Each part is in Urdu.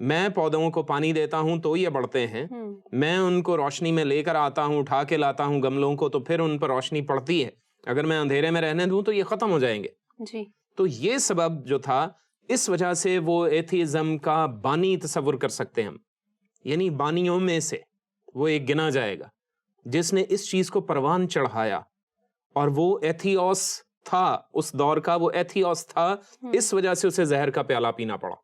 میں پودوں کو پانی دیتا ہوں تو یہ بڑھتے ہیں, میں ان کو روشنی میں لے کر آتا ہوں, اٹھا کے لاتا ہوں گملوں کو, تو پھر ان پر روشنی پڑتی ہے. اگر میں اندھیرے میں رہنے دوں تو یہ ختم ہو جائیں گے. جی. تو یہ سبب جو تھا, اس وجہ سے وہ ایتھیزم کا بانی تصور کر سکتے ہیں ہم, یعنی بانیوں میں سے وہ ایک گنا جائے گا جس نے اس چیز کو پروان چڑھایا, اور وہ ایتھیوس تھا اس دور کا, وہ ایتھیوس تھا, اس وجہ سے اسے زہر کا پیالہ پینا پڑا.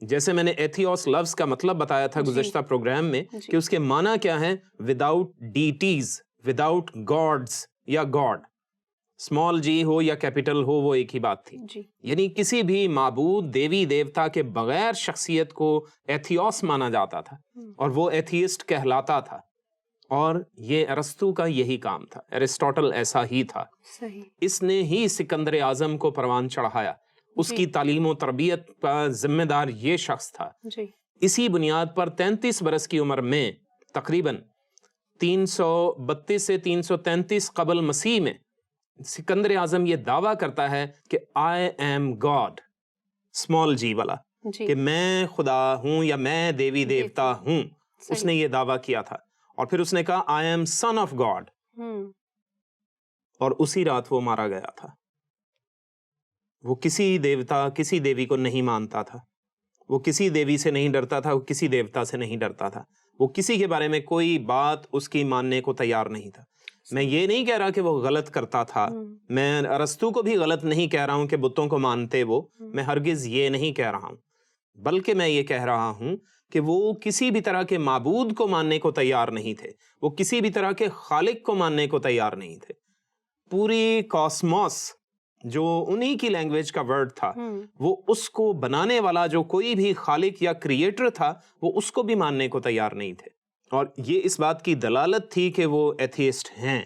جیسے میں نے ایتھیوس لفظ کا مطلب بتایا تھا گزشتہ پروگرام میں کہ اس کے معنی کیا ہے, وداؤٹ ڈیٹیز, وداؤٹ گاڈز یا گاڈ, اسمال جی ہو یا کیپیٹل ہو وہ ایک ہی بات تھی. یعنی کسی بھی معبود دیوی دیوتا کے بغیر شخصیت کو ایتھیوس مانا جاتا تھا, اور وہ ایتھیسٹ کہلاتا تھا. اور یہ ارسطو کا یہی کام تھا, ایرسٹوٹل ایسا ہی تھا. اس نے ہی سکندر اعظم کو پروان چڑھایا, اس کی تعلیم و تربیت کا ذمہ دار یہ شخص تھا. اسی بنیاد پر 33 برس کی عمر میں تقریباً 332 سے 333 قبل مسیح میں سکندر اعظم یہ دعویٰ کرتا ہے کہ آئی ایم گاڈ, اسمال جی والا, کہ میں خدا ہوں یا میں دیوی دیوتا ہوں. اس نے یہ دعویٰ کیا تھا, اور پھر اس نے کہا I am son of God, اور اسی رات وہ مارا گیا تھا. وہ کسی دیوتا کسی دیوی کو نہیں مانتا تھا, وہ کسی دیوی سے نہیں ڈرتا تھا, وہ کسی دیوتا سے نہیں ڈرتا تھا, وہ کسی کے بارے میں کوئی بات اس کی ماننے کو تیار نہیں تھا. میں یہ نہیں کہہ رہا کہ وہ غلط کرتا تھا, میں ارسطو کو بھی غلط نہیں کہہ رہا ہوں کہ بتوں کو مانتے وہ, میں ہرگز یہ نہیں کہہ رہا ہوں, بلکہ میں یہ کہہ رہا ہوں کہ وہ کسی بھی طرح کے معبود کو ماننے کو تیار نہیں تھے, وہ کسی بھی طرح کے خالق کو ماننے کو تیار نہیں تھے. پوری کاسموس جو انہی کی لینگویج کا ورڈ تھا, وہ اس کو بنانے والا جو کوئی بھی خالق یا کریٹر تھا, وہ اس کو بھی ماننے کو تیار نہیں تھے. اور یہ اس بات کی دلالت تھی کہ وہ ایتھیسٹ ہیں,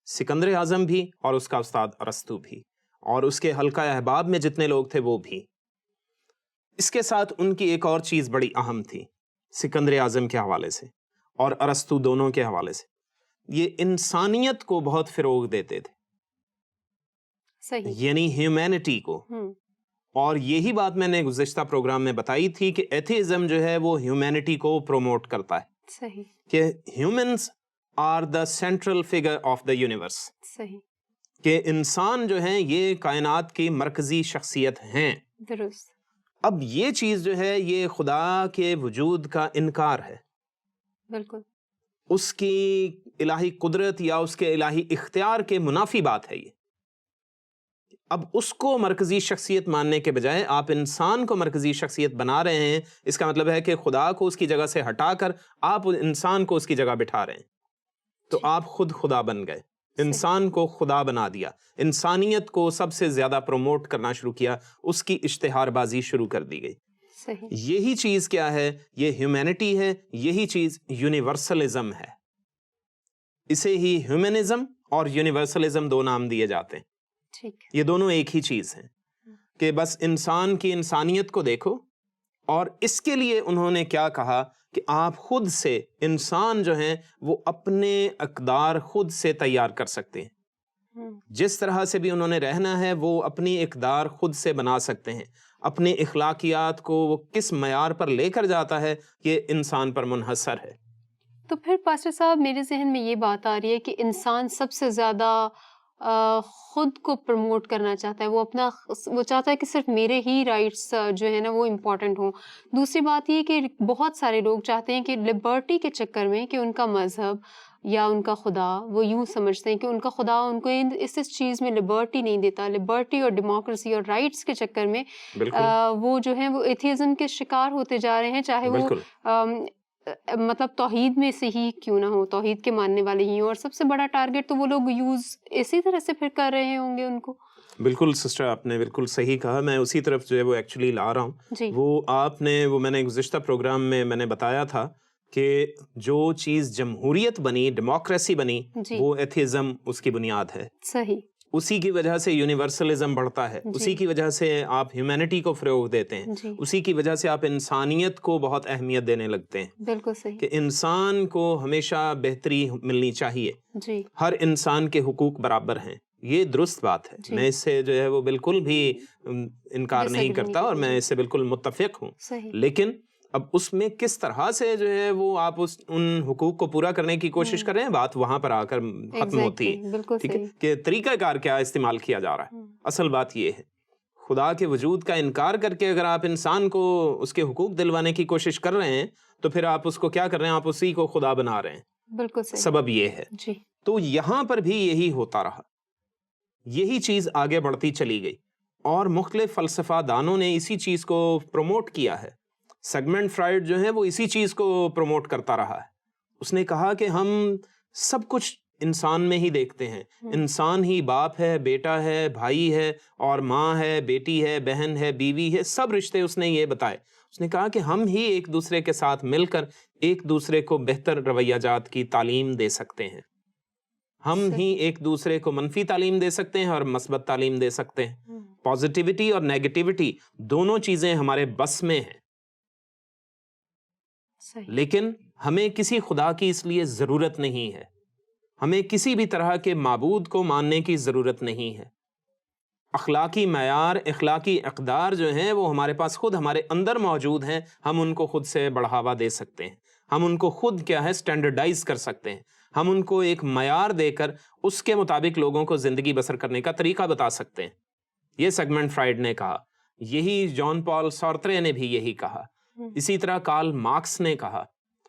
سکندر اعظم بھی اور اس کا استاد ارسطو بھی, اور اس کے حلقہ احباب میں جتنے لوگ تھے وہ بھی. اس کے ساتھ ان کی ایک اور چیز بڑی اہم تھی سکندر اعظم کے حوالے سے اور ارسطو دونوں کے حوالے سے, یہ انسانیت کو بہت فروغ دیتے تھے, یعنی ہیومینٹی کو. اور یہی بات میں نے گزشتہ پروگرام میں بتائی تھی کہ ایتھیزم جو ہے وہ ہیومینٹی کو پروموٹ کرتا ہے, کہ humans are the central figure of the universe, کہ انسان جو ہیں یہ کائنات کی مرکزی شخصیت ہیں. اب یہ چیز جو ہے یہ خدا کے وجود کا انکار ہے, بالکل اس کی الہی قدرت یا اس کے الہی اختیار کے منافی بات ہے یہ. اب اس کو مرکزی شخصیت ماننے کے بجائے آپ انسان کو مرکزی شخصیت بنا رہے ہیں. اس کا مطلب ہے کہ خدا کو اس کی جگہ سے ہٹا کر آپ انسان کو اس کی جگہ بٹھا رہے ہیں, تو آپ خود خدا بن گئے, انسان کو خدا بنا دیا, انسانیت کو سب سے زیادہ پروموٹ کرنا شروع کیا, اس کی اشتہار بازی شروع کر دی گئی. یہی چیز کیا ہے, یہ ہیومینٹی ہے, یہی چیز یونیورسلزم ہے. اسے ہی ہیومنزم اور یونیورسلزم دو نام دیے جاتے ہیں. یہ دونوں ایک ہی چیز ہیں کہ بس انسان کی انسانیت کو دیکھو. اور اس کے لیے انہوں نے کیا کہا کہ آپ خود سے, انسان جو ہیں وہ اپنے اقدار خود سے تیار کر سکتے ہیں. جس طرح سے بھی انہوں نے رہنا ہے وہ اپنی اقدار خود سے بنا سکتے ہیں. اپنی اخلاقیات کو وہ کس معیار پر لے کر جاتا ہے یہ انسان پر منحصر ہے. تو پھر پاسٹر صاحب میرے ذہن میں یہ بات آ رہی ہے کہ انسان سب سے زیادہ خود کو پروموٹ کرنا چاہتا ہے, وہ چاہتا ہے کہ صرف میرے ہی رائٹس جو ہے نا وہ امپورٹنٹ ہوں. دوسری بات یہ کہ بہت سارے لوگ چاہتے ہیں کہ لبرٹی کے چکر میں کہ ان کا مذہب یا ان کا خدا, وہ یوں سمجھتے ہیں کہ ان کا خدا ان کو اس چیز میں لبرٹی نہیں دیتا. لبرٹی اور ڈیموکریسی اور رائٹس کے چکر میں وہ جو ہیں وہ ایتھیزم کے شکار ہوتے جا رہے ہیں, چاہے وہ مطلب توحید میں سے ہی کیوں نہ ہو, توحید کے ماننے والے ہی ہوں. اور سب سے بڑا ٹارگٹ تو وہ لوگ یوز اسی طرح سے پھر کر رہے ہوں گے ان کو. بالکل سسٹر, آپ نے بالکل صحیح کہا. میں اسی طرف جو ہے وہ ایکچولی لا رہا ہوں. وہ آپ نے وہ میں نے گزشتہ پروگرام میں نے بتایا تھا کہ جو چیز جمہوریت بنی, ڈیموکریسی بنی, وہ ایتھیزم اس کی بنیاد ہے. صحیح. اسی کی وجہ سے یونیورسلزم بڑھتا ہے, اسی کی وجہ سے آپ ہیومینٹی کو فروغ دیتے ہیں, اسی کی وجہ سے آپ انسانیت کو بہت اہمیت دینے لگتے ہیں. بالکل صحیح. کہ انسان کو ہمیشہ بہتری ملنی چاہیے, ہر انسان کے حقوق برابر ہیں. یہ درست بات ہے, میں اس سے جو ہے وہ بالکل بھی انکار نہیں کرتا اور میں اس سے بالکل متفق ہوں. لیکن اب اس میں کس طرح سے جو ہے وہ آپ ان حقوق کو پورا کرنے کی کوشش کر رہے ہیں، بات وہاں پر آ کر ختم ہوتی ہے. ٹھیک ہے کہ طریقہ کار کیا استعمال کیا جا رہا ہے. اصل بات یہ ہے خدا کے وجود کا انکار کر کے اگر آپ انسان کو اس کے حقوق دلوانے کی کوشش کر رہے ہیں تو پھر آپ اس کو کیا کر رہے ہیں، آپ اسی کو خدا بنا رہے ہیں. بالکل صحیح. سبب یہ ہے. جی. تو یہاں پر بھی یہی ہوتا رہا، یہی چیز آگے بڑھتی چلی گئی اور مختلف فلسفہ دانوں نے اسی چیز کو پروموٹ کیا ہے. سیگمنٹ فرائڈ جو ہے وہ اسی چیز کو پروموٹ کرتا رہا ہے. اس نے کہا کہ ہم سب کچھ انسان میں ہی دیکھتے ہیں. انسان ہی باپ ہے، بیٹا ہے، بھائی ہے اور ماں ہے، بیٹی ہے، بہن ہے، بیوی ہے، سب رشتے اس نے یہ بتائے. اس نے کہا کہ ہم ہی ایک دوسرے کے ساتھ مل کر ایک دوسرے کو بہتر رویہ جات کی تعلیم دے سکتے ہیں. ہم ہی ایک دوسرے کو منفی تعلیم دے سکتے ہیں اور مثبت تعلیم دے سکتے ہیں. پازیٹیوٹی اور نیگیٹیوٹی دونوں چیزیں ہمارے بس میں ہیں. لیکن ہمیں کسی خدا کی اس لیے ضرورت نہیں ہے، ہمیں کسی بھی طرح کے معبود کو ماننے کی ضرورت نہیں ہے. اخلاقی معیار، اخلاقی اقدار جو ہیں وہ ہمارے پاس خود ہمارے اندر موجود ہیں. ہم ان کو خود سے بڑھاوا دے سکتے ہیں، ہم ان کو خود کیا ہے اسٹینڈرڈائز کر سکتے ہیں. ہم ان کو ایک معیار دے کر اس کے مطابق لوگوں کو زندگی بسر کرنے کا طریقہ بتا سکتے ہیں. یہ سیگمنٹ فرائڈ نے کہا، یہی جان پال سارترے نے بھی یہی کہا، اسی طرح کارل مارکس نے کہا.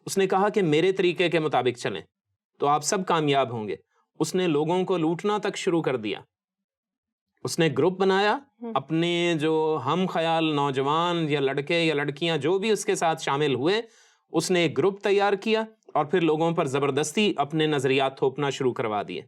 اس نے کہا کہ میرے طریقے کے مطابق چلیں تو آپ سب کامیاب ہوں گے. اس نے لوگوں کو لوٹنا تک شروع کر دیا. اس نے گروپ بنایا، اپنے جو ہم خیال نوجوان یا لڑکے یا لڑکیاں جو بھی اس کے ساتھ شامل ہوئے، اس نے ایک گروپ تیار کیا اور پھر لوگوں پر زبردستی اپنے نظریات تھوپنا شروع کروا دیے.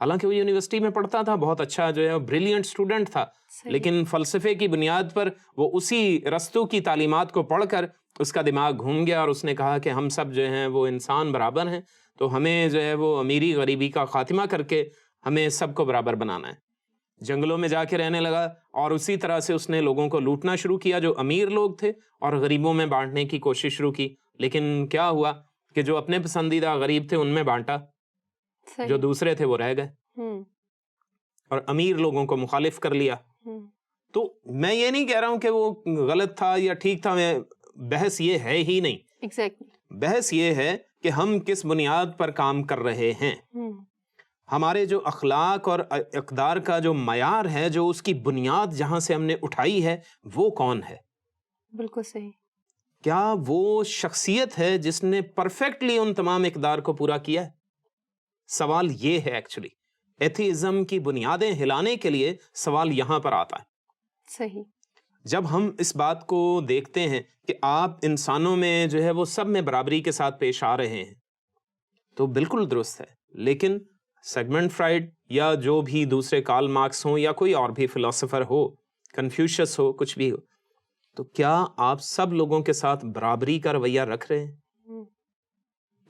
حالانکہ وہ یونیورسٹی میں پڑھتا تھا، بہت اچھا جو ہے بریلینٹ اسٹوڈنٹ تھا، لیکن فلسفے کی بنیاد پر وہ اسی رستوں کی تعلیمات کو پڑھ کر اس کا دماغ گھوم گیا اور اس نے کہا کہ ہم سب جو ہیں وہ انسان برابر ہیں، تو ہمیں جو ہے وہ امیری غریبی کا خاتمہ کر کے ہمیں سب کو برابر بنانا ہے. جنگلوں میں جا کے رہنے لگا اور اسی طرح سے اس نے لوگوں کو لوٹنا شروع کیا جو امیر لوگ تھے اور غریبوں میں بانٹنے کی کوشش شروع کی. لیکن کیا ہوا کہ جو اپنے پسندیدہ غریب تھے ان میں بانٹا، جو دوسرے تھے وہ رہ گئے اور امیر لوگوں کو مخالف کر لیا. تو میں یہ نہیں کہہ رہا ہوں کہ وہ غلط تھا یا ٹھیک تھا، بحث یہ ہے ہی نہیں. بحث یہ ہے کہ ہم کس بنیاد پر کام کر رہے ہیں. ہمارے جو اخلاق اور اقدار کا جو معیار ہے، جو اس کی بنیاد جہاں سے ہم نے اٹھائی ہے، وہ کون ہے؟ بالکل صحیح. کیا وہ شخصیت ہے جس نے پرفیکٹلی ان تمام اقدار کو پورا کیا ہے؟ سوال یہ ہے. ایکچولی ایتھیزم کی بنیادیں ہلانے کے لیے سوال یہاں پر آتا ہے. صحیح. جب ہم اس بات کو دیکھتے ہیں کہ آپ انسانوں میں جو ہے وہ سب میں برابری کے ساتھ پیش آ رہے ہیں تو بالکل درست ہے. لیکن سیگمنٹ فرائڈ یا جو بھی دوسرے کارل مارکس ہوں یا کوئی اور بھی فلسفر ہو، کنفیوشس ہو، کچھ بھی ہو، تو کیا آپ سب لوگوں کے ساتھ برابری کا رویہ رکھ رہے ہیں؟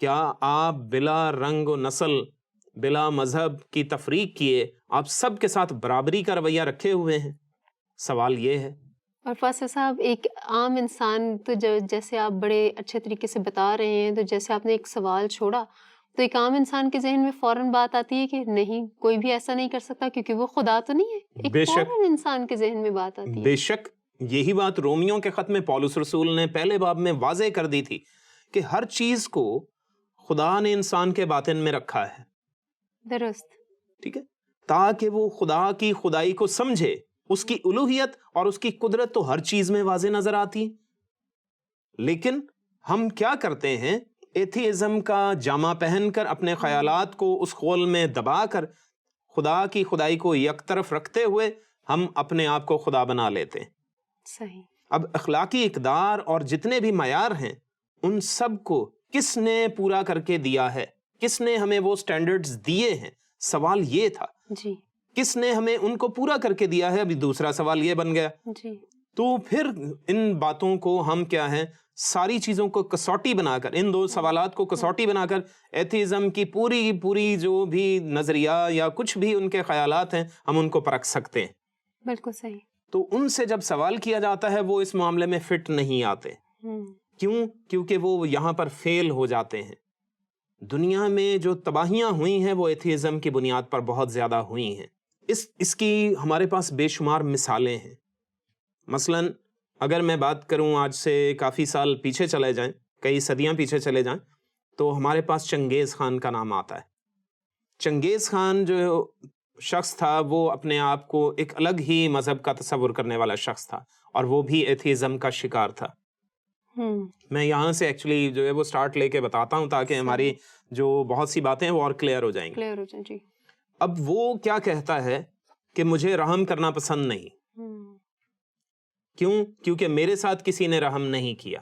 کیا آپ بلا رنگ و نسل، بلا مذہب کی تفریق کیے آپ سب کے ساتھ برابری کا رویہ رکھے ہوئے ہیں؟ سوال یہ ہے. اور فاصل صاحب، ایک عام انسان تو جیسے آپ بڑے اچھے طریقے سے بتا رہے ہیں، تو جیسے آپ نے ایک سوال چھوڑا تو ایک عام انسان کے ذہن میں فوراً بات آتی ہے کہ نہیں، کوئی بھی ایسا نہیں کر سکتا کیونکہ وہ خدا تو نہیں ہے. ایک فوراً انسان کے ذہن میں بات آتی ہے. بے شک یہی بات رومیوں کے خط میں پولس رسول نے پہلے باب میں واضح کر دی تھی کہ ہر چیز کو خدا نے انسان کے باطن میں رکھا ہے. درست. ٹھیک ہے، تاکہ وہ خدا کی خدائی کو سمجھے. اس کی الوہیت اور اس کی قدرت تو ہر چیز میں واضح نظر آتی ہے. لیکن ہم کیا کرتے ہیں؟ ایتھیزم کا جامہ پہن کر اپنے خیالات کو اس خول میں دبا کر خدا کی خدائی کو یک طرف رکھتے ہوئے ہم اپنے آپ کو خدا بنا لیتے ہیں. صحیح. اب اخلاقی اقدار اور جتنے بھی معیار ہیں ان سب کو کس نے پورا کر کے دیا ہے؟ کس نے ہمیں وہ سٹینڈرڈز دیے ہیں؟ سوال یہ تھا. جی. کس نے ہمیں ان کو پورا کر کے دیا ہے؟ ابھی دوسرا سوال یہ بن گیا. جی. تو پھر ان باتوں کو ہم کیا ہیں، ساری چیزوں کو کسوٹی بنا کر، ان دو سوالات کو کسوٹی بنا کر ایتھیزم کی پوری جو بھی نظریہ یا کچھ بھی ان کے خیالات ہیں ہم ان کو پرکھ سکتے ہیں. بالکل صحیح. تو ان سے جب سوال کیا جاتا ہے وہ اس معاملے میں فٹ نہیں آتے. کیوں؟ کیونکہ وہ یہاں پر فیل ہو جاتے ہیں. دنیا میں جو تباہیاں ہوئی ہیں وہ ایتھیزم کی بنیاد پر بہت زیادہ ہوئی ہیں. اس کی ہمارے پاس بے شمار مثالیں ہیں. مثلاً اگر میں بات کروں آج سے کافی سال پیچھے چلے جائیں, کئی صدیاں پیچھے چلے جائیں, تو ہمارے پاس چنگیز خان کا نام آتا ہے. چنگیز خان جو شخص تھا وہ اپنے آپ کو ایک الگ ہی مذہب کا تصور کرنے والا شخص تھا, اور وہ بھی ایتھیزم کا شکار تھا. میں یہاں سے ایکچولی جو ہے وہ سٹارٹ لے کے بتاتا ہوں تاکہ ہماری جو بہت سی باتیں وہ اور کلیئر ہو جائیں گی. جی. اب وہ کیا کہتا ہے کہ مجھے رحم کرنا پسند نہیں. کیوں؟ کیونکہ میرے ساتھ کسی نے رحم نہیں کیا.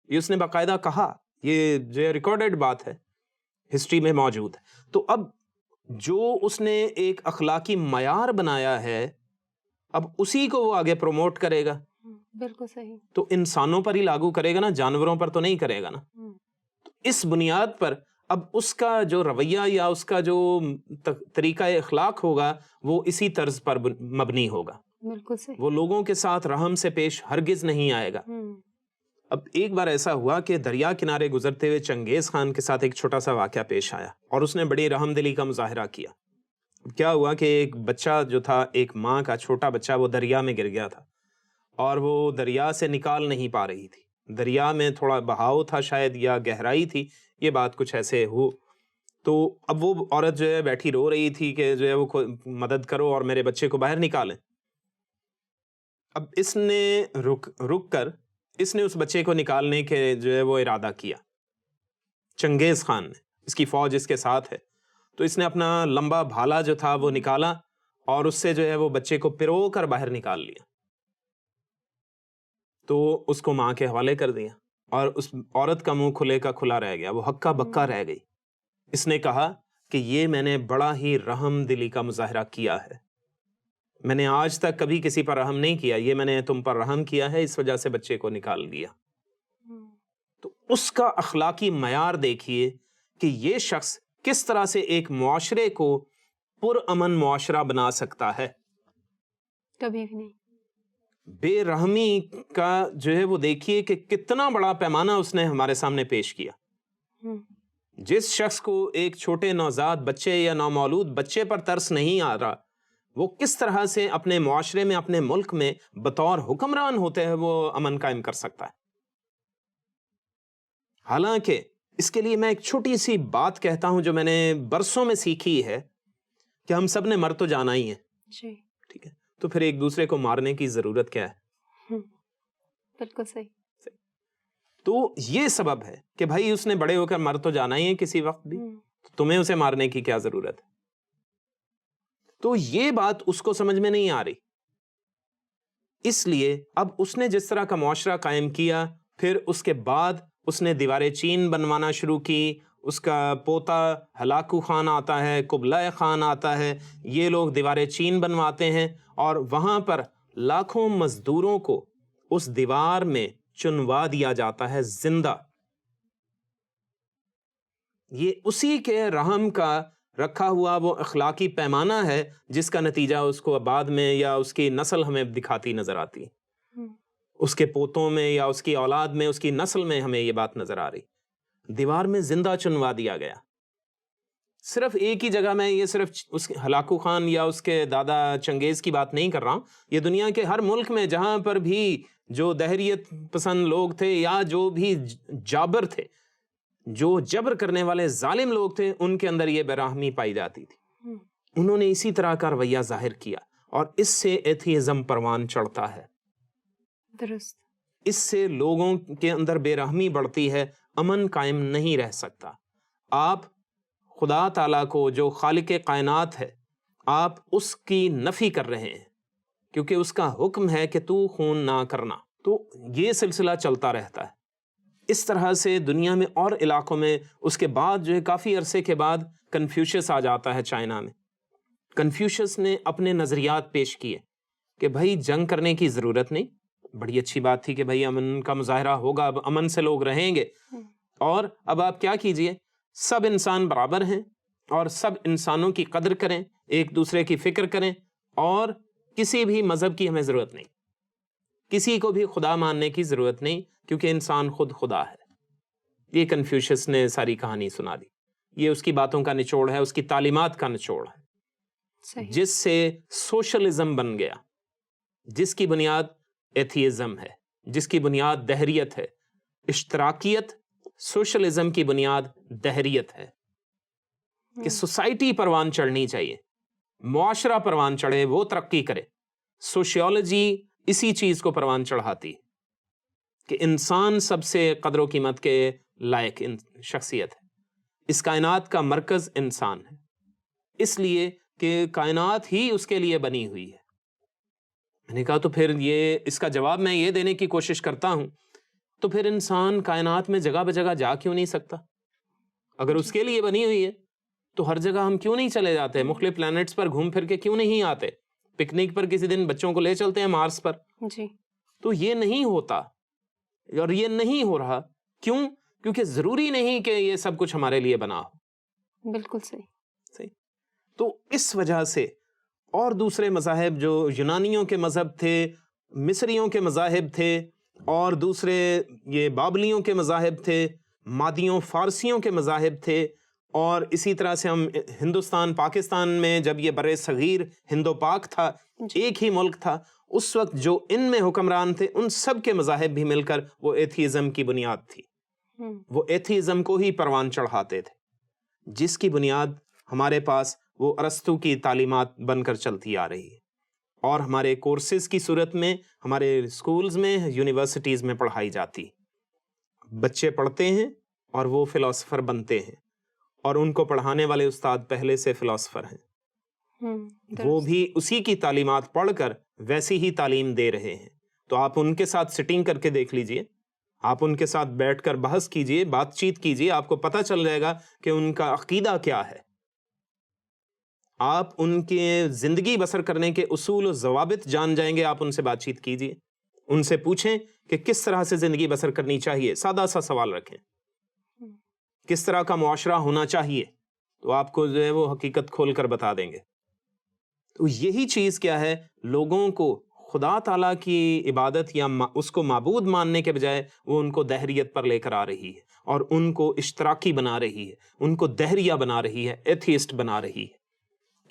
یہ اس نے باقاعدہ کہا, یہ جو ریکارڈڈ بات ہے, ہسٹری میں موجود ہے. تو اب جو اس نے ایک اخلاقی معیار بنایا ہے, اب اسی کو وہ آگے پروموٹ کرے گا. بالکل صحیح. تو انسانوں پر ہی لاگو کرے گا نا, جانوروں پر تو نہیں کرے گا نا. تو اس بنیاد پر اب اس کا جو رویہ یا اس کا جو طریقہ اخلاق ہوگا وہ اسی طرز پر مبنی ہوگا. بالکل صحیح. وہ لوگوں کے ساتھ رحم سے پیش ہرگز نہیں آئے گا. اب ایک بار ایسا ہوا کہ دریا کنارے گزرتے ہوئے چنگیز خان کے ساتھ ایک چھوٹا سا واقعہ پیش آیا, اور اس نے بڑی رحم دلی کا مظاہرہ کیا. کیا ہوا کہ ایک بچہ جو تھا, ایک ماں کا چھوٹا بچہ, وہ دریا میں گر گیا تھا, اور وہ دریا سے نکال نہیں پا رہی تھی. دریا میں تھوڑا بہاؤ تھا شاید, یا گہرائی تھی, یہ بات کچھ ایسے ہو. تو اب وہ عورت جو ہے بیٹھی رو رہی تھی کہ جو ہے وہ مدد کرو اور میرے بچے کو باہر نکالیں. اب اس نے رک کر اس نے اس بچے کو نکالنے کے جو ہے وہ ارادہ کیا. چنگیز خان نے, اس کی فوج اس کے ساتھ ہے, تو اس نے اپنا لمبا بھالا جو تھا وہ نکالا, اور اس سے جو ہے وہ بچے کو پرو کر باہر نکال لیا. تو اس کو ماں کے حوالے کر دیا, اور اس عورت کا منہ کھلے کا کھلا رہ گیا, وہ ہکا بکا رہ گئی. اس نے کہا کہ یہ میں نے بڑا ہی رحم دلی کا مظاہرہ کیا ہے, میں نے آج تک کبھی کسی پر رحم نہیں کیا, یہ میں نے تم پر رحم کیا ہے, اس وجہ سے بچے کو نکال دیا. تو اس کا اخلاقی معیار دیکھیے کہ یہ شخص کس طرح سے ایک معاشرے کو پرامن معاشرہ بنا سکتا ہے. کبھی بھی نہیں. بے رحمی کا جو ہے وہ دیکھیے کہ کتنا بڑا پیمانہ اس نے ہمارے سامنے پیش کیا. جس شخص کو ایک چھوٹے نوزاد بچے یا نومولود بچے پر ترس نہیں آ رہا, وہ کس طرح سے اپنے معاشرے میں, اپنے ملک میں بطور حکمران ہوتے ہیں وہ امن قائم کر سکتا ہے. حالانکہ اس کے لیے میں ایک چھوٹی سی بات کہتا ہوں جو میں نے برسوں میں سیکھی ہے, کہ ہم سب نے مر تو جانا ہی ہے. جی. ٹھیک ہے, تو پھر ایک دوسرے کو مارنے کی ضرورت کیا ہے؟ بالکل صحیح. تو یہ سبب ہے کہ بھائی اس نے بڑے ہو کر مر تو جانا ہی ہے کسی وقت بھی, تمہیں اسے مارنے کی کیا ضرورت ہے؟ تو یہ بات اس کو سمجھ میں نہیں آ رہی. اس لیے اب اس نے جس طرح کا معاشرہ قائم کیا, پھر اس کے بعد اس نے دیواریں چین بنوانا شروع کی. اس کا پوتا ہلاکو خان آتا ہے, قبلۂ خان آتا ہے, یہ لوگ دیواریں چین بنواتے ہیں, اور وہاں پر لاکھوں مزدوروں کو اس دیوار میں چنوا دیا جاتا ہے زندہ. یہ اسی کے رحم کا رکھا ہوا وہ اخلاقی پیمانہ ہے جس کا نتیجہ اس کو بعد میں یا اس کی نسل ہمیں دکھاتی نظر آتی ہے. اس کے پوتوں میں یا اس کی اولاد میں, اس کی نسل میں ہمیں یہ بات نظر آ رہی. دیوار میں زندہ چنوا دیا گیا. صرف ایک ہی جگہ میں, یہ صرف اس ہلاکو خان یا اس کے دادا چنگیز کی بات نہیں کر رہا ہوں, یہ دنیا کے ہر ملک میں جہاں پر بھی جو دہریت پسند لوگ تھے یا جو بھی جابر تھے, جو جبر کرنے والے ظالم لوگ تھے, ان کے اندر یہ برحمی پائی جاتی تھی. انہوں نے اسی طرح کا رویہ ظاہر کیا, اور اس سے ایتھیزم پروان چڑھتا ہے. درست. اس سے لوگوں کے اندر بے رحمی بڑھتی ہے, امن قائم نہیں رہ سکتا. آپ خدا تعالیٰ کو جو خالق کائنات ہے, آپ اس کی نفی کر رہے ہیں, کیونکہ اس کا حکم ہے کہ تو خون نہ کرنا. تو یہ سلسلہ چلتا رہتا ہے. اس طرح سے دنیا میں اور علاقوں میں اس کے بعد جو ہے کافی عرصے کے بعد کنفیوشس آ جاتا ہے چائنا میں. کنفیوشس نے اپنے نظریات پیش کیے کہ بھائی جنگ کرنے کی ضرورت نہیں, بڑی اچھی بات تھی کہ بھائی امن کا مظاہرہ ہوگا, اب امن سے لوگ رہیں گے, اور اب آپ کیا کیجئے, سب انسان برابر ہیں اور سب انسانوں کی قدر کریں, ایک دوسرے کی فکر کریں, اور کسی بھی مذہب کی ہمیں ضرورت نہیں, کسی کو بھی خدا ماننے کی ضرورت نہیں, کیونکہ انسان خود خدا ہے. یہ کنفیوشس نے ساری کہانی سنا دی. یہ اس کی باتوں کا نچوڑ ہے, اس کی تعلیمات کا نچوڑ ہے, صحیح. جس سے سوشلزم بن گیا. جس کی بنیاد ایتھیزم ہے، جس کی بنیاد دہریت ہے، اشتراکیت، سوشلزم کی بنیاد دہریت ہے کہ سوسائٹی پروان چڑھنی چاہیے، معاشرہ پروان چڑھے، وہ ترقی کرے. سوشیولوجی اسی چیز کو پروان چڑھاتی ہے کہ انسان سب سے قدر و قیمت کے لائق شخصیت ہے. اس کائنات کا مرکز انسان ہے، اس لیے کہ کائنات ہی اس کے لیے بنی ہوئی ہے. میں نے کہا تو پھر اس کا جواب میں یہ دینے کی کوشش کرتا ہوں، تو پھر انسان کائنات میں جگہ بجگہ جا کیوں نہیں سکتا؟ اگر اس کے لیے بنی ہوئی ہے تو ہر جگہ ہم کیوں نہیں چلے جاتے؟ مختلف پلانٹس پر گھوم پھر کے کیوں نہیں آتے؟ پکنک پر کسی دن بچوں کو لے چلتے ہیں مارس پر. جی. تو یہ نہیں ہوتا اور یہ نہیں ہو رہا. کیوں؟ کیونکہ ضروری نہیں کہ یہ سب کچھ ہمارے لیے بنا ہو. بالکل صحیح. تو اس وجہ سے اور دوسرے مذاہب جو یونانیوں کے مذہب تھے، مصریوں کے مذاہب تھے، اور دوسرے یہ بابلیوں کے مذاہب تھے، مادیوں فارسیوں کے مذاہب تھے، اور اسی طرح سے ہم ہندوستان پاکستان میں جب یہ برِ صغیر ہندو پاک تھا، ایک ہی ملک تھا، اس وقت جو ان میں حکمران تھے ان سب کے مذاہب بھی مل کر وہ ایتھیزم کی بنیاد تھی. وہ ایتھیزم کو ہی پروان چڑھاتے تھے، جس کی بنیاد ہمارے پاس وہ ارسطو کی تعلیمات بن کر چلتی آ رہی ہے، اور ہمارے کورسز کی صورت میں ہمارے اسکولز میں، یونیورسٹیز میں پڑھائی جاتی. بچے پڑھتے ہیں اور وہ فلاسفر بنتے ہیں، اور ان کو پڑھانے والے استاد پہلے سے فلاسفر ہیں. وہ بھی اسی کی تعلیمات پڑھ کر ویسی ہی تعلیم دے رہے ہیں. تو آپ ان کے ساتھ سٹنگ کر کے دیکھ لیجئے، آپ ان کے ساتھ بیٹھ کر بحث کیجئے، بات چیت کیجئے، آپ کو پتہ چل جائے گا کہ ان کا عقیدہ کیا ہے. آپ ان کے زندگی بسر کرنے کے اصول و ضوابط جان جائیں گے. آپ ان سے بات چیت کیجئے، ان سے پوچھیں کہ کس طرح سے زندگی بسر کرنی چاہیے. سادہ سا سوال رکھیں، کس طرح کا معاشرہ ہونا چاہیے، تو آپ کو جو ہے وہ حقیقت کھول کر بتا دیں گے. تو یہی چیز کیا ہے، لوگوں کو خدا تعالیٰ کی عبادت یا اس کو معبود ماننے کے بجائے وہ ان کو دہریت پر لے کر آ رہی ہے، اور ان کو اشتراکی بنا رہی ہے، ان کو دہریہ بنا رہی ہے، ایتھیسٹ بنا رہی ہے.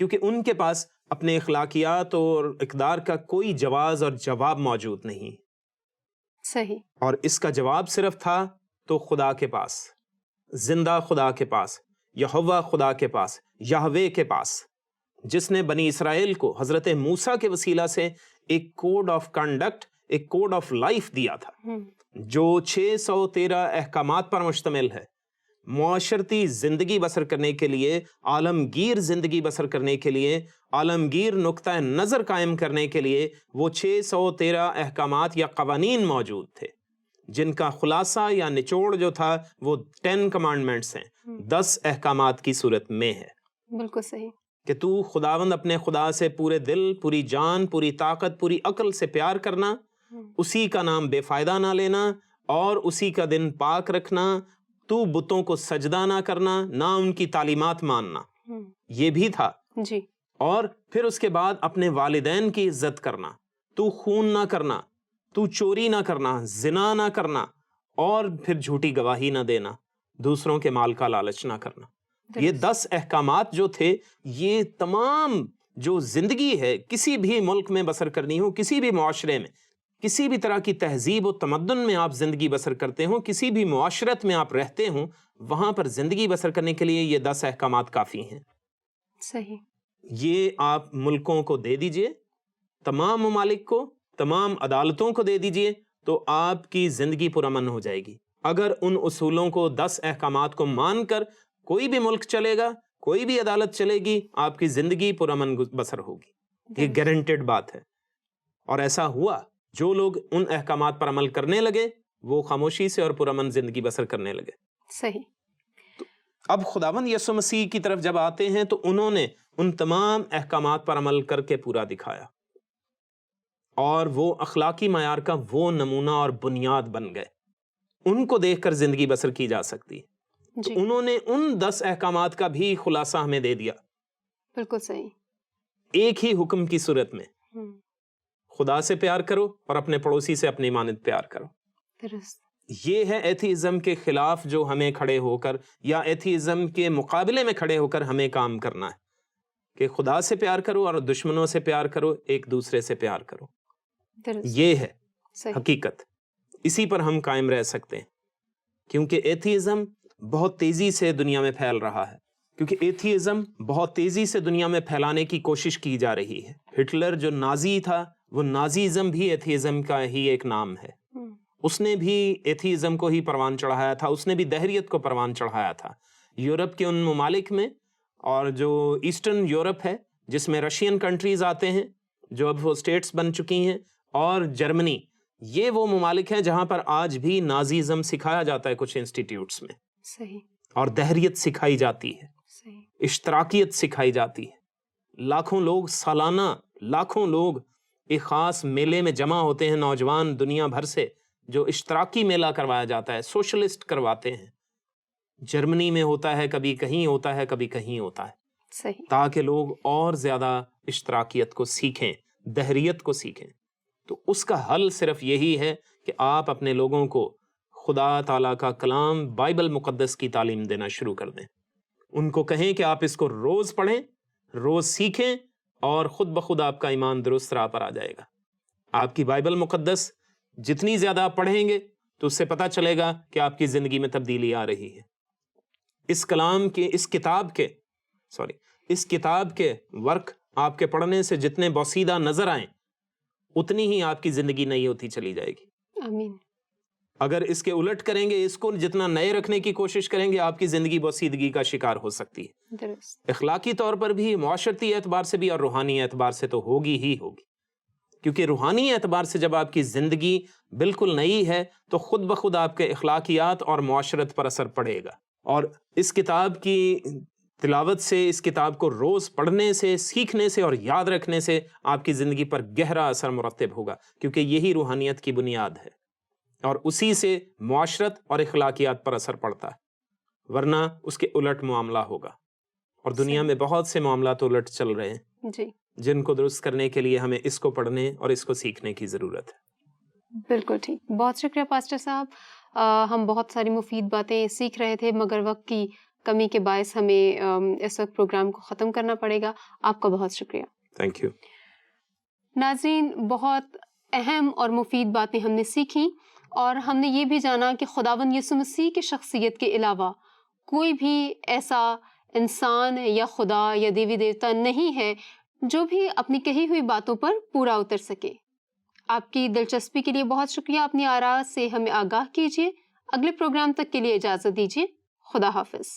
کیونکہ ان کے پاس اپنے اخلاقیات اور اقدار کا کوئی جواز اور جواب موجود نہیں. صحیح. اور اس کا جواب صرف تھا تو خدا کے پاس، زندہ خدا کے پاس، یہوہ خدا کے پاس، یہوے کے پاس، جس نے بنی اسرائیل کو حضرت موسیٰ کے وسیلہ سے ایک کوڈ آف کنڈکٹ، ایک کوڈ آف لائف دیا تھا، جو 613 احکامات پر مشتمل ہے. معاشرتی زندگی بسر کرنے کے لیے، عالمگیر زندگی بسر کرنے کے لیے، عالمگیر نقطہ نظر قائم کرنے کے لیے وہ 613 احکامات یا قوانین موجود تھے، جن کا خلاصہ یا نچوڑ جو تھا وہ 10 کمانڈمنٹس ہیں، 10 احکامات کی صورت میں ہے. بالکل صحیح. کہ تو خداوند اپنے خدا سے پورے دل، پوری جان، پوری طاقت، پوری عقل سے پیار کرنا، اسی کا نام بے فائدہ نہ لینا، اور اسی کا دن پاک رکھنا. تو بتوں کو سجدہ نہ کرنا، نہ ان کی تعلیمات ماننا، یہ بھی تھا. جی. اور پھر اس کے بعد اپنے والدین کی عزت کرنا، تو خون نہ کرنا، تو چوری نہ کرنا، زنا نہ کرنا، اور پھر جھوٹی گواہی نہ دینا، دوسروں کے مال کا لالچ نہ کرنا. یہ 10 احکامات جو تھے، یہ تمام جو زندگی ہے کسی بھی ملک میں بسر کرنی ہو، کسی بھی معاشرے میں، کسی بھی طرح کی تہذیب و تمدن میں آپ زندگی بسر کرتے ہوں، کسی بھی معاشرت میں آپ رہتے ہوں، وہاں پر زندگی بسر کرنے کے لیے یہ 10 احکامات کافی ہیں. صحیح. یہ آپ ملکوں کو دے دیجئے، تمام ممالک کو، تمام عدالتوں کو دے دیجئے، تو آپ کی زندگی پرامن ہو جائے گی. اگر ان اصولوں کو، 10 احکامات کو مان کر کوئی بھی ملک چلے گا، کوئی بھی عدالت چلے گی، آپ کی زندگی پرامن بسر ہوگی. یہ گارنٹیڈ بات ہے. اور ایسا ہوا، جو لوگ ان احکامات پر عمل کرنے لگے وہ خاموشی سے اور پرامن زندگی بسر کرنے لگے. صحیح. تو اب خداوند یسوع مسیح کی طرف جب آتے ہیں تو انہوں نے ان تمام احکامات پر عمل کر کے پورا دکھایا، اور وہ اخلاقی معیار کا وہ نمونہ اور بنیاد بن گئے. ان کو دیکھ کر زندگی بسر کی جا سکتی ہے. تو انہوں نے ان 10 احکامات کا بھی خلاصہ ہمیں دے دیا. بالکل صحیح. ایک ہی حکم کی صورت میں، خدا سے پیار کرو اور اپنے پڑوسی سے اپنی مانند پیار کرو. یہ ہے ایتھیزم کے خلاف جو ہمیں کھڑے ہو کر، یا ایتھیزم کے مقابلے میں کھڑے ہو کر ہمیں کام کرنا ہے، کہ خدا سے پیار کرو اور دشمنوں سے پیار کرو، ایک دوسرے سے پیار کرو. درست، یہ ہے صحیح، حقیقت. اسی پر ہم قائم رہ سکتے ہیں، کیونکہ ایتھیزم بہت تیزی سے دنیا میں پھیل رہا ہے. کیونکہ ایتھیزم بہت تیزی سے دنیا میں پھیلانے کی کوشش کی جا رہی ہے. ہٹلر جو نازی تھا، وہ نازیزم بھی ایتھیزم کا ہی ایک نام ہے. اس نے بھی ایتھیزم کو ہی پروان چڑھایا تھا، اس نے بھی دہریت کو پروان چڑھایا تھا. یورپ کے ان ممالک میں، اور جو ایسٹرن یورپ ہے جس میں رشین کنٹریز آتے ہیں جو اب وہ اسٹیٹس بن چکی ہیں، اور جرمنی، یہ وہ ممالک ہیں جہاں پر آج بھی نازیزم سکھایا جاتا ہے کچھ انسٹیٹیوٹس میں، صحیح، اور دہریت سکھائی جاتی ہے، صحیح، اشتراکیت سکھائی جاتی ہے. لاکھوں لوگ سالانہ، لاکھوں لوگ ایک خاص میلے میں جمع ہوتے ہیں، نوجوان دنیا بھر سے، جو اشتراکی میلہ کروایا جاتا ہے، سوشلسٹ کرواتے ہیں. جرمنی میں ہوتا ہے، کبھی کہیں ہوتا ہے، کبھی کہیں ہوتا ہے، صحیح، تاکہ لوگ اور زیادہ اشتراکیت کو سیکھیں، دہریت کو سیکھیں. تو اس کا حل صرف یہی ہے کہ آپ اپنے لوگوں کو خدا تعالیٰ کا کلام بائبل مقدس کی تعلیم دینا شروع کر دیں. ان کو کہیں کہ آپ اس کو روز پڑھیں، روز سیکھیں، اور خود بخود آپ کا ایمان درست راہ پر آ جائے گا. آپ کی بائبل مقدس جتنی زیادہ آپ پڑھیں گے تو اس سے پتہ چلے گا کہ آپ کی زندگی میں تبدیلی آ رہی ہے. اس کلام کے، اس کتاب کے ورق آپ کے پڑھنے سے جتنے بوسیدہ نظر آئیں، اتنی ہی آپ کی زندگی نئی ہوتی چلی جائے گی. آمین، اگر اس کے الٹ کریں گے، اس کو جتنا نئے رکھنے کی کوشش کریں گے، آپ کی زندگی بوسیدگی کا شکار ہو سکتی ہے. درست، اخلاقی طور پر بھی، معاشرتی اعتبار سے بھی، اور روحانی اعتبار سے تو ہوگی ہی ہوگی. کیونکہ روحانی اعتبار سے جب آپ کی زندگی بالکل نئی ہے تو خود بخود آپ کے اخلاقیات اور معاشرت پر اثر پڑے گا. اور اس کتاب کی تلاوت سے، اس کتاب کو روز پڑھنے سے، سیکھنے سے اور یاد رکھنے سے آپ کی زندگی پر گہرا اثر مرتب ہوگا، کیونکہ یہی روحانیت کی بنیاد ہے، اور اسی سے معاشرت اور اخلاقیات پر اثر پڑتا ہے. ورنہ اس کے الٹ معاملہ ہوگا. اور دنیا میں بہت سے معاملات الٹ چل رہے ہیں، جی، جن کو درست کرنے کے لیے ہمیں اس کو پڑھنے اور اس کو سیکھنے کی ضرورت ہے. بالکل ٹھیک. بہت شکریہ پاسٹر صاحب. ہم بہت ساری مفید باتیں سیکھ رہے تھے، مگر وقت کی کمی کے باعث ہمیں اس وقت پروگرام کو ختم کرنا پڑے گا. آپ کا بہت شکریہ. Thank you. ناظرین، بہت اہم اور مفید باتیں ہم نے سیکھیں، اور ہم نے یہ بھی جانا کہ خداوند یسوع مسیح کی شخصیت کے علاوہ کوئی بھی ایسا انسان یا خدا یا دیوی دیوتا نہیں ہے جو بھی اپنی کہی ہوئی باتوں پر پورا اتر سکے. آپ کی دلچسپی کے لیے بہت شکریہ. اپنی آراء سے ہمیں آگاہ کیجیے. اگلے پروگرام تک کے لیے اجازت دیجیے. خدا حافظ.